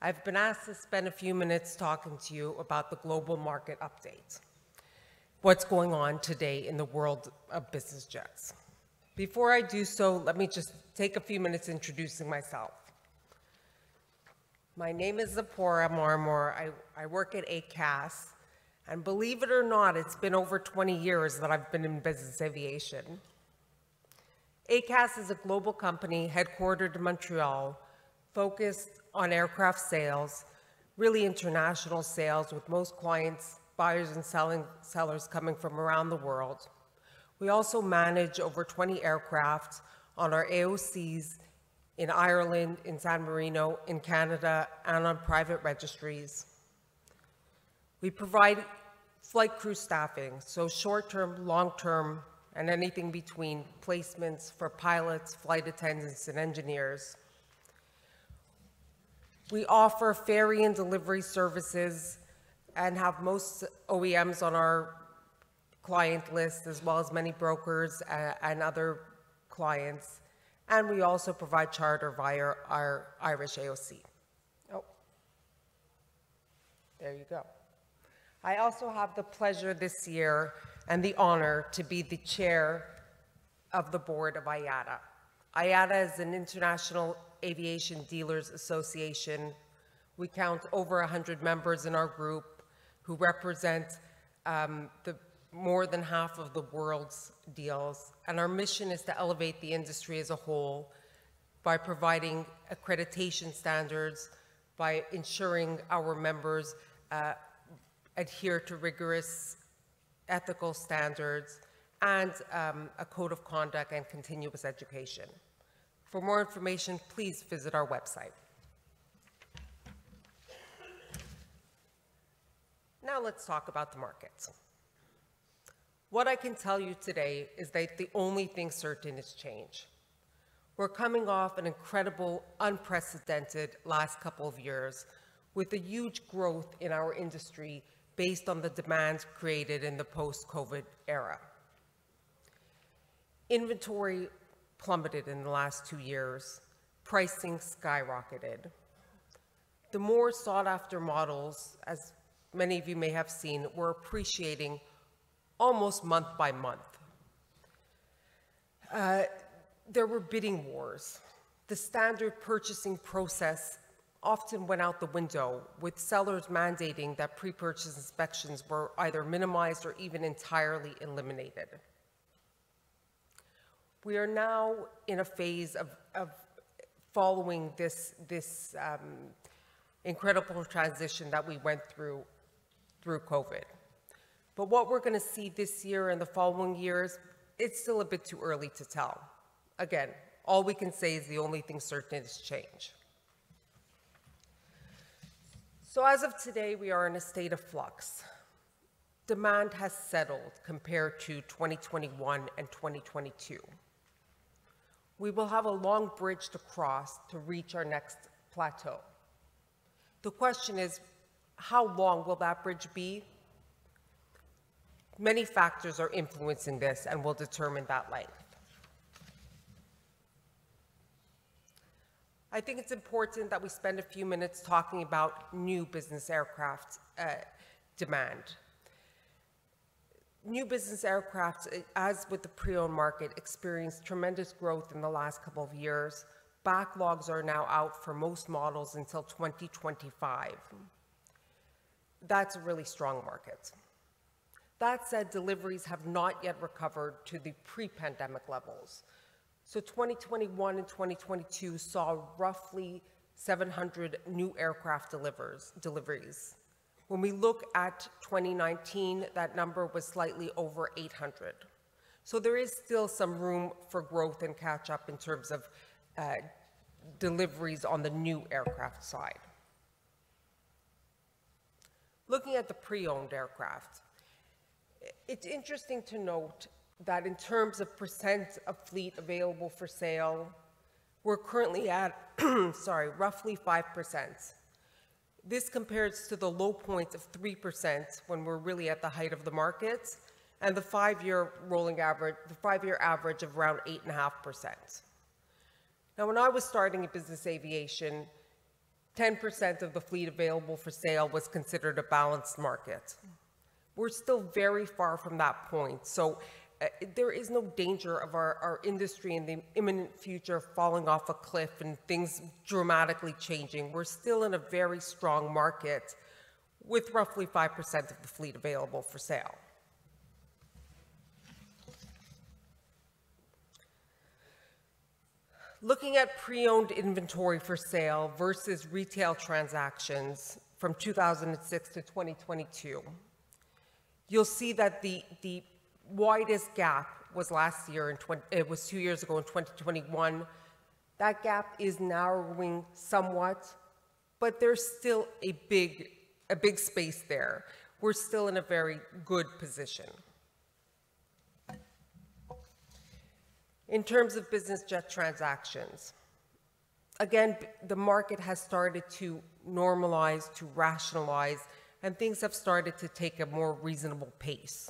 I've been asked to spend a few minutes talking to you about the global market update, what's going on today in the world of business jets. Before I do so, let me just take a few minutes introducing myself. My name is Zipporah Marmor. I work at ACASS, and believe it or not, it's been over 20 years that I've been in business aviation. ACASS is a global company headquartered in Montreal, focused on aircraft sales, really international sales, with most clients, buyers and sellers coming from around the world. We also manage over 20 aircraft on our AOCs in Ireland, in San Marino, in Canada, and on private registries. We provide flight crew staffing, so short-term, long-term, and anything between placements for pilots, flight attendants, and engineers. We offer ferry and delivery services and have most OEMs on our client list, as well as many brokers and other clients. And we also provide charter via our Irish AOC. Oh, there you go. I also have the pleasure this year and the honor to be the chair of the board of IATA. IATA is an International Aviation Dealers Association. We count over 100 members in our group who represent more than half of the world's deals. And our mission is to elevate the industry as a whole by providing accreditation standards, by ensuring our members adhere to rigorous ethical standards, and a code of conduct and continuous education. For more information, please visit our website. Now let's talk about the markets. What I can tell you today is that the only thing certain is change. We're coming off an incredible, unprecedented last couple of years with a huge growth in our industry based on the demand created in the post-COVID era. Inventory plummeted in the last 2 years. Pricing skyrocketed. The more sought-after models, as many of you may have seen, were appreciating almost month by month. There were bidding wars. The standard purchasing process often went out the window, with sellers mandating that pre-purchase inspections were either minimized or even entirely eliminated. We are now in a phase of following this incredible transition that we went through COVID. But what we're going to see this year and the following years, it's still a bit too early to tell. Again, all we can say is the only thing certain is change. So as of today, we are in a state of flux. Demand has settled compared to 2021 and 2022. We will have a long bridge to cross to reach our next plateau. The question is, how long will that bridge be? Many factors are influencing this and will determine that length. I think it's important that we spend a few minutes talking about new business aircraft demand. New business aircraft, as with the pre-owned market, experienced tremendous growth in the last couple of years. Backlogs are now out for most models until 2025. That's a really strong market. That said, deliveries have not yet recovered to the pre-pandemic levels. So 2021 and 2022 saw roughly 700 new aircraft deliveries. When we look at 2019, that number was slightly over 800. So there is still some room for growth and catch up in terms of deliveries on the new aircraft side. Looking at the pre-owned aircraft, it's interesting to note that in terms of percent of fleet available for sale, we're currently at, roughly 5%. This compares to the low point of 3% when we're really at the height of the market, and the five-year average of around 8.5%. Now, when I was starting in business aviation, 10% of the fleet available for sale was considered a balanced market. We're still very far from that point, so there is no danger of our industry in the imminent future falling off a cliff and things dramatically changing. We're still in a very strong market with roughly 5% of the fleet available for sale. Looking at pre-owned inventory for sale versus retail transactions from 2006 to 2022, you'll see that the widest gap was last year, it was 2 years ago in 2021. That gap is narrowing somewhat, but there's still a big space there. We're still in a very good position. In terms of business jet transactions, again, the market has started to normalize, to rationalize, and things have started to take a more reasonable pace.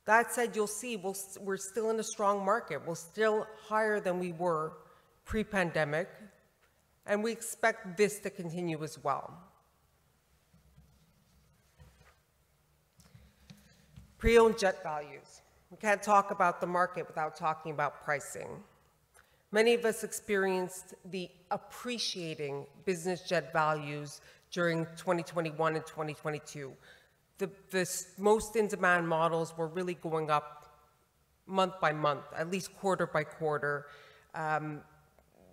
That said, you'll see we're still in a strong market. We're still higher than we were pre-pandemic, and we expect this to continue as well. Pre-owned jet values. We can't talk about the market without talking about pricing. Many of us experienced the appreciating business jet values during 2021 and 2022. The most in-demand models were really going up month by month, at least quarter by quarter.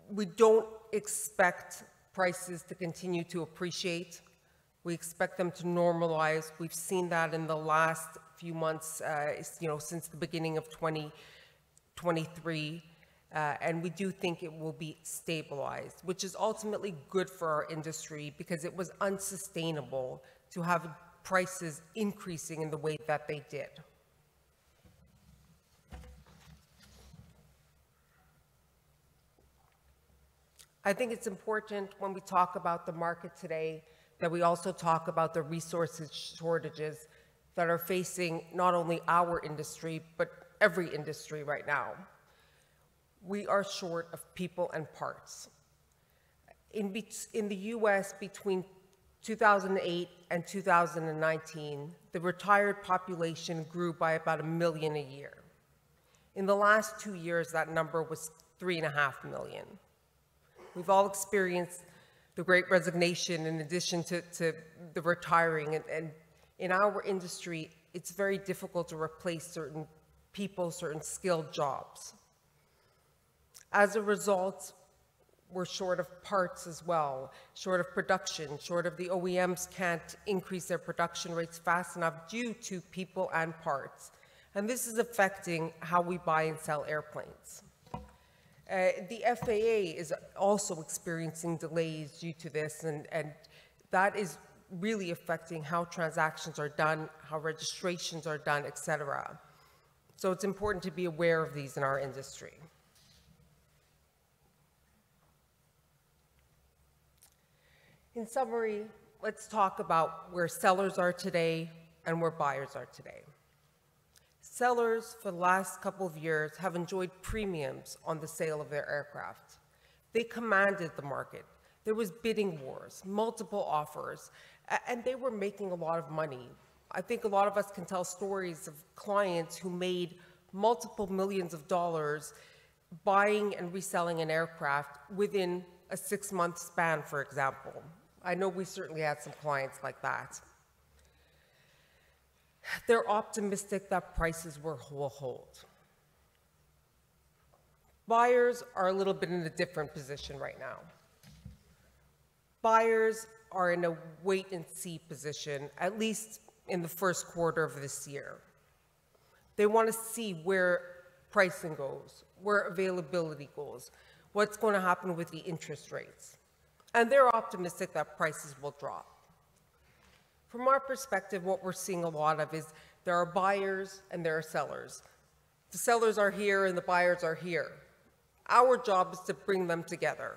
We don't expect prices to continue to appreciate. We expect them to normalize. We've seen that in the last few months, since the beginning of 2023, and we do think it will be stabilized, which is ultimately good for our industry because it was unsustainable to have prices increasing in the way that they did. I think it's important when we talk about the market today that we also talk about the resources shortages that are facing not only our industry, but every industry right now. We are short of people and parts. In the US, between 2008 and 2019, the retired population grew by about 1 million a year. In the last 2 years, that number was 3.5 million. We've all experienced the Great Resignation in addition to the retiring, and in our industry, it's very difficult to replace certain people, certain skilled jobs. As a result, we're short of parts as well, short of production, short of the OEMs can't increase their production rates fast enough due to people and parts. And this is affecting how we buy and sell airplanes. The FAA is also experiencing delays due to this, and that is really affecting how transactions are done, how registrations are done, etc. So it's important to be aware of these in our industry. In summary, let's talk about where sellers are today and where buyers are today. Sellers, for the last couple of years, have enjoyed premiums on the sale of their aircraft. They commanded the market. There was bidding wars, multiple offers, and they were making a lot of money. I think a lot of us can tell stories of clients who made multiple millions of dollars buying and reselling an aircraft within a 6-month span, for example. I know we certainly had some clients like that. They're optimistic that prices will hold. Buyers are a little bit in a different position right now. Buyers are in a wait-and-see position, at least in the first quarter of this year. They want to see where pricing goes, where availability goes, what's going to happen with the interest rates. And they're optimistic that prices will drop. From our perspective, what we're seeing a lot of is there are buyers and there are sellers. The sellers are here and the buyers are here. Our job is to bring them together.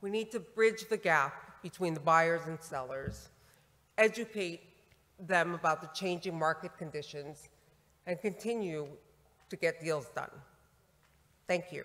We need to bridge the gap between the buyers and sellers, educate them about the changing market conditions, and continue to get deals done. Thank you.